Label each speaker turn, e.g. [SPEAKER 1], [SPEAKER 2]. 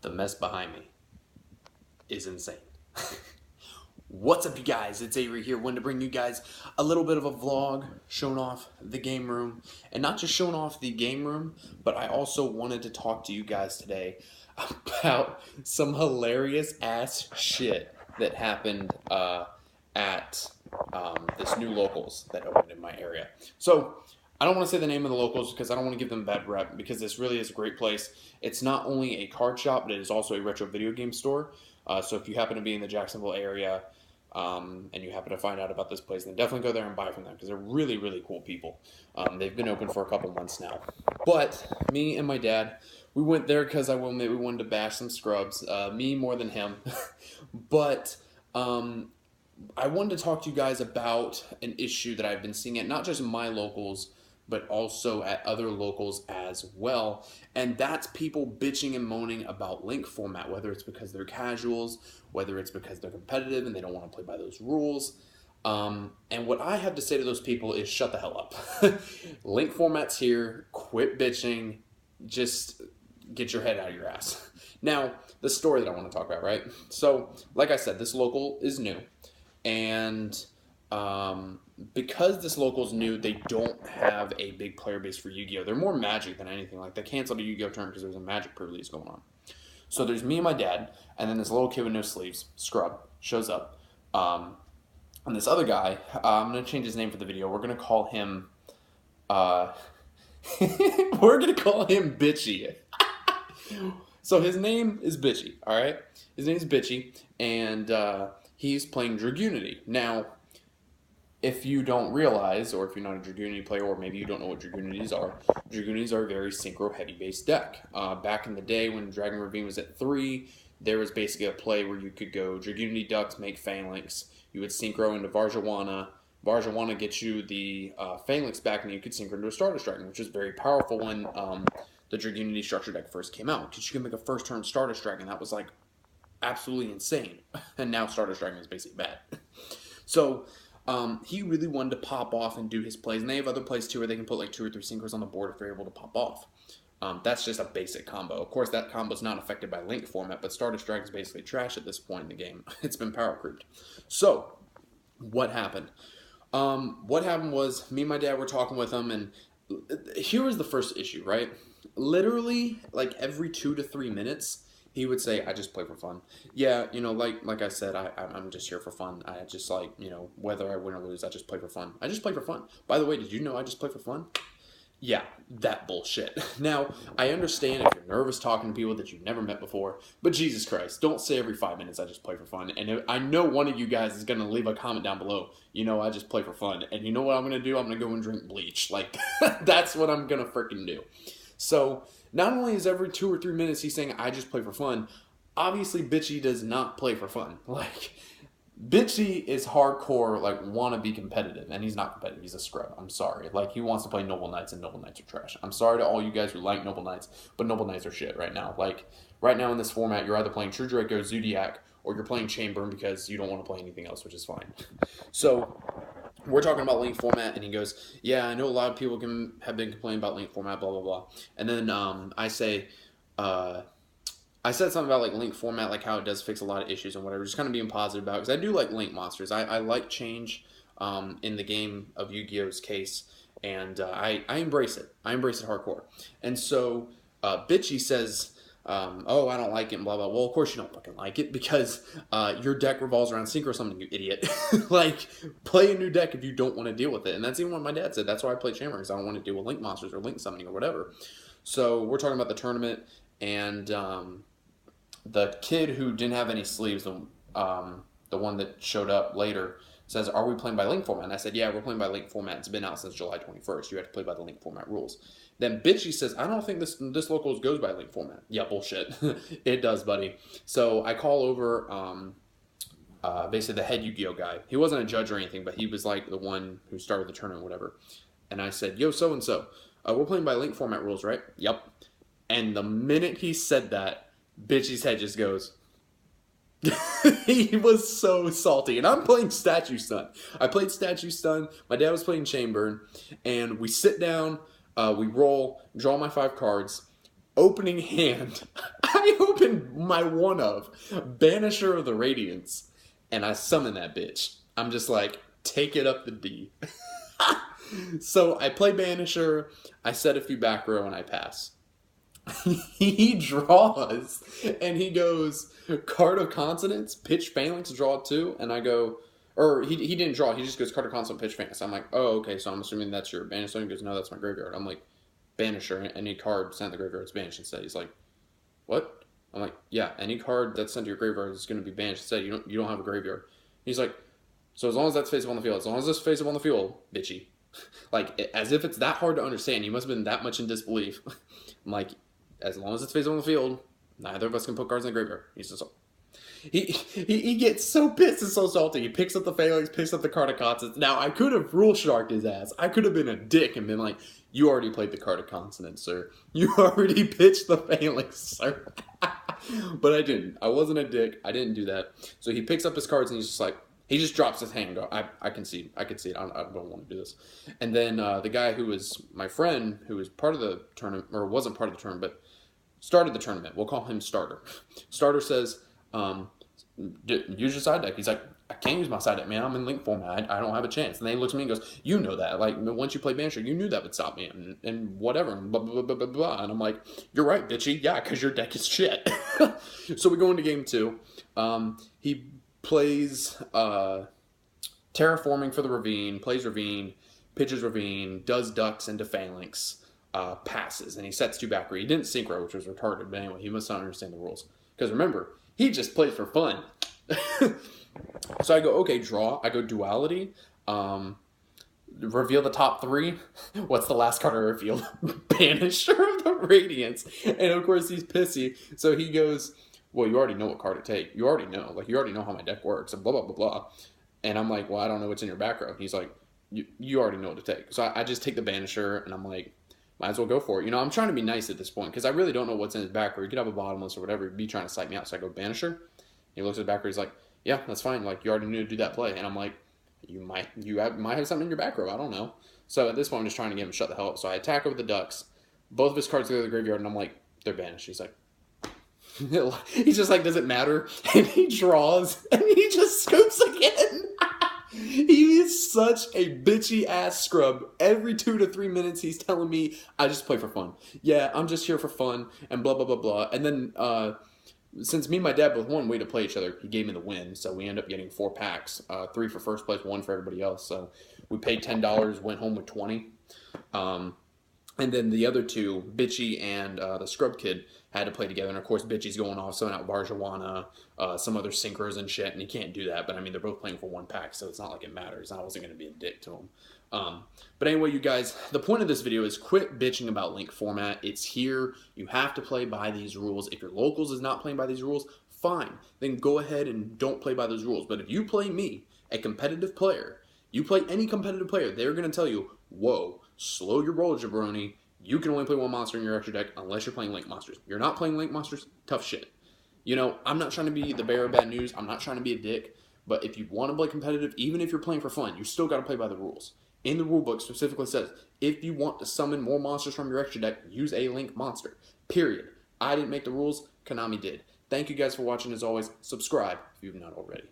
[SPEAKER 1] The mess behind me is insane. What's up, you guys? It's Avery here. Wanted to bring you guys a little bit of a vlog showing off the game room. And not just showing off the game room, but I also wanted to talk to you guys today about some hilarious ass shit that happened at this new locals that opened in my area. So I don't want to say the name of the locals because I don't want to give them a bad rep, because this really is a great place. It's not only a card shop, but it is also a retro video game store. So if you happen to be in the Jacksonville area and you happen to find out about this place, then definitely go there and buy from them because they're really, really cool people. They've been open for a couple months now. But me and my dad, we went there because we wanted to bash some scrubs. Me more than him. But I wanted to talk to you guys about an issue that I've been seeing at not just my locals, but also at other locals as well. And that's people bitching and moaning about link format, whether it's because they're casuals, whether it's because they're competitive and they don't want to play by those rules. And what I have to say to those people is shut the hell up. Link format's here, quit bitching, just get your head out of your ass. Now, the story that I want to talk about, right? So, like I said, this local is new. And because this local's new, they don't have a big player base for Yu-Gi-Oh! They're more Magic than anything. Like, they canceled a Yu-Gi-Oh! Tournament because there was a Magic pre-release going on. So there's me and my dad, and then this little kid with no sleeves, Scrub, shows up. And this other guy, I'm going to change his name for the video. We're going to call him, Bitchy. So his name is Bitchy, all right? His name is Bitchy, and he's playing Dragunity. Now, if you don't realize, or if you're not a Dragunity player, or maybe you don't know what Dragunities are a very synchro-heavy based deck. Back in the day when Dragon Ravine was at 3, there was basically a play where you could go Dragunity Ducks, make Phalanx, you would synchro into Varjawana. Varjawana gets you the Phalanx back, and you could synchro into a Stardust Dragon, which is very powerful when the Dragunity structure deck first came out, because you could make a first turn Stardust Dragon. That was like absolutely insane. And now Stardust Dragon is basically bad. So he really wanted to pop off and do his plays, and they have other plays too where they can put like 2 or 3 synchros on the board if they're able to pop off. That's just a basic combo. Of course, that combo is not affected by link format, but Stardust Dragon is basically trash at this point in the game. It's been power creeped. So what happened? What happened was me and my dad were talking with him, and here was the first issue, right? Literally, like every 2 to 3 minutes, he would say, I just play for fun. Yeah, you know, like I said, I'm just here for fun. I just like, you know, whether I win or lose, I just play for fun. I just play for fun. By the way, did you know I just play for fun? Yeah, that bullshit. Now, I understand if you're nervous talking to people that you've never met before, but Jesus Christ, don't say every 5 minutes I just play for fun. And I know one of you guys is going to leave a comment down below, you know, I just play for fun. And you know what I'm going to do? I'm going to go and drink bleach. Like, that's what I'm going to freaking do. So, not only is every 2 or 3 minutes he's saying, I just play for fun, obviously Bitchy does not play for fun. Like, Bitchy is hardcore, like, want to be competitive, and he's not competitive. He's a scrub. I'm sorry. Like, he wants to play Noble Knights, and Noble Knights are trash. I'm sorry to all you guys who like Noble Knights, but Noble Knights are shit right now. Like, right now in this format, you're either playing True Draco, Zodiac, or you're playing Chamber because you don't want to play anything else, which is fine. So, we're talking about link format, and he goes, yeah, I know a lot of people have been complaining about link format, blah, blah, blah. And then I said something about like link format, like how it does fix a lot of issues and whatever, just kind of being positive about it, because I do like link monsters. I like change in the game of Yu-Gi-Oh's case, and I embrace it. I embrace it hardcore. And so Bitchy says, oh, I don't like it, and blah, blah. Well, of course you don't fucking like it, because your deck revolves around synchro something, you idiot. Like, play a new deck if you don't want to deal with it. And that's even what my dad said. That's why I play Chamber, because I don't want to deal with link monsters or link summoning or whatever. So we're talking about the tournament, and the kid who didn't have any sleeves, the one that showed up later, says, are we playing by link format? And I said, yeah, we're playing by link format. It's been out since July 21st. You have to play by the link format rules. Then Bitchy says, I don't think this locals goes by link format. Yeah, bullshit. It does, buddy. So I call over basically the head Yu-Gi-Oh guy. He wasn't a judge or anything, but he was like the one who started the tournament, whatever. And I said, yo, so-and-so, we're playing by link format rules, right? Yep. And the minute he said that, Bitchy's head just goes. He was so salty. And I'm playing Statue Stun. I played Statue Stun. My dad was playing Chamber. And we sit down, we roll, draw my 5 cards. Opening hand, I open my one of Banisher of the Radiance, and I summon that bitch. I'm just like, take it up the D. So I play Banisher, I set a few back row, and I pass. He draws, and he goes, card of consonants, pitch phalanx, draw two, and I go, or he didn't draw, he just goes card of consonant, pitch phalanx. I'm like, oh, okay, so I'm assuming that's your banisher. He goes, no, that's my graveyard. I'm like, banisher, any card sent to the graveyard is banished instead. He's like, what? I'm like, yeah, any card that's sent to your graveyard is going to be banished instead. You don't have a graveyard. He's like, so as long as that's face up on the field, as long as this face up on the field, bitchy. Like, as if it's that hard to understand. You must have been that much in disbelief. I'm like, as long as it's face up on the field, neither of us can put cards in the graveyard. He's just he gets so pissed and so salty. He picks up the phalanx, picks up the card of consonants. Now, I could have rule sharked his ass. I could have been a dick and been like, you already played the card of consonants, sir. You already pitched the phalanx, sir. But I didn't. I wasn't a dick. I didn't do that. So he picks up his cards and he's just like, he just drops his hand and go, I can see it. I can see it. I don't want to do this. And then the guy who was my friend, who was part of the tournament, or wasn't part of the tournament, but started the tournament. We'll call him Starter. Starter says, use your side deck. He's like, I can't use my side deck, man. I'm in link format. I don't have a chance. And then he looks at me and goes, you know that. Like, once you play Banisher, you knew that would stop me and whatever. And blah, blah, blah, blah, blah. And I'm like, you're right, bitchy. Yeah, because your deck is shit. So we go into game two. He plays Terraforming for the Ravine, plays Ravine, pitches Ravine, does Ducks into Phalanx, passes. And he sets two back. He didn't synchro, which was retarded. But anyway, he must not understand the rules. Because remember, he just plays for fun. So I go, okay, draw. I go duality. Reveal the top three. What's the last card I revealed? Banisher of the Radiance. And of course he's pissy. So he goes, well, you already know what card to take. You already know. Like, you already know how my deck works. And blah, blah, blah, blah. And I'm like, well, I don't know what's in your back row. He's like, you already know what to take. So I just take the Banisher, and I'm like, might as well go for it. You know, I'm trying to be nice at this point, because I really don't know what's in his back row. He could have a bottomless or whatever. He'd be trying to psych me out. So I go, Banisher. He looks at the back row. He's like, yeah, that's fine. Like, you already knew to do that play. And I'm like, you might have something in your back row. I don't know. So at this point, I'm just trying to get him to shut the hell up. So I attack over the Ducks. Both of his cards go to the graveyard, and I'm like, they're banished. He's like, he's just like, does it matter? And he draws, and he just scoops again. He is such a bitchy ass scrub. Every 2 to 3 minutes, he's telling me, I just play for fun. Yeah, I'm just here for fun, and blah, blah, blah, blah. And then, since me and my dad both won way to play each other, he gave me the win. So we end up getting 4 packs, 3 for first place, 1 for everybody else. So we paid $10, went home with 20. And then the other two, Bitchy and the Scrub Kid, had to play together. And of course, Bitchy's going off, sewing out Barjawana, some other sinkers and shit, and he can't do that. But I mean, they're both playing for 1 pack, so it's not like it matters. I wasn't going to be a dick to him. But anyway, you guys, the point of this video is quit bitching about link format. It's here. You have to play by these rules. If your locals is not playing by these rules, fine. Then go ahead and don't play by those rules. But if you play me, a competitive player, you play any competitive player, they're going to tell you, whoa, slow your roll, jabroni. You can only play 1 monster in your extra deck unless you're playing link monsters. You're not playing link monsters, tough shit. You know, I'm not trying to be the bearer of bad news. I'm not trying to be a dick. But if you want to play competitive, even if you're playing for fun, you still got to play by the rules. In the rulebook specifically says, if you want to summon more monsters from your extra deck, use a link monster. Period. I didn't make the rules. Konami did. Thank you guys for watching. As always, subscribe if you've not already.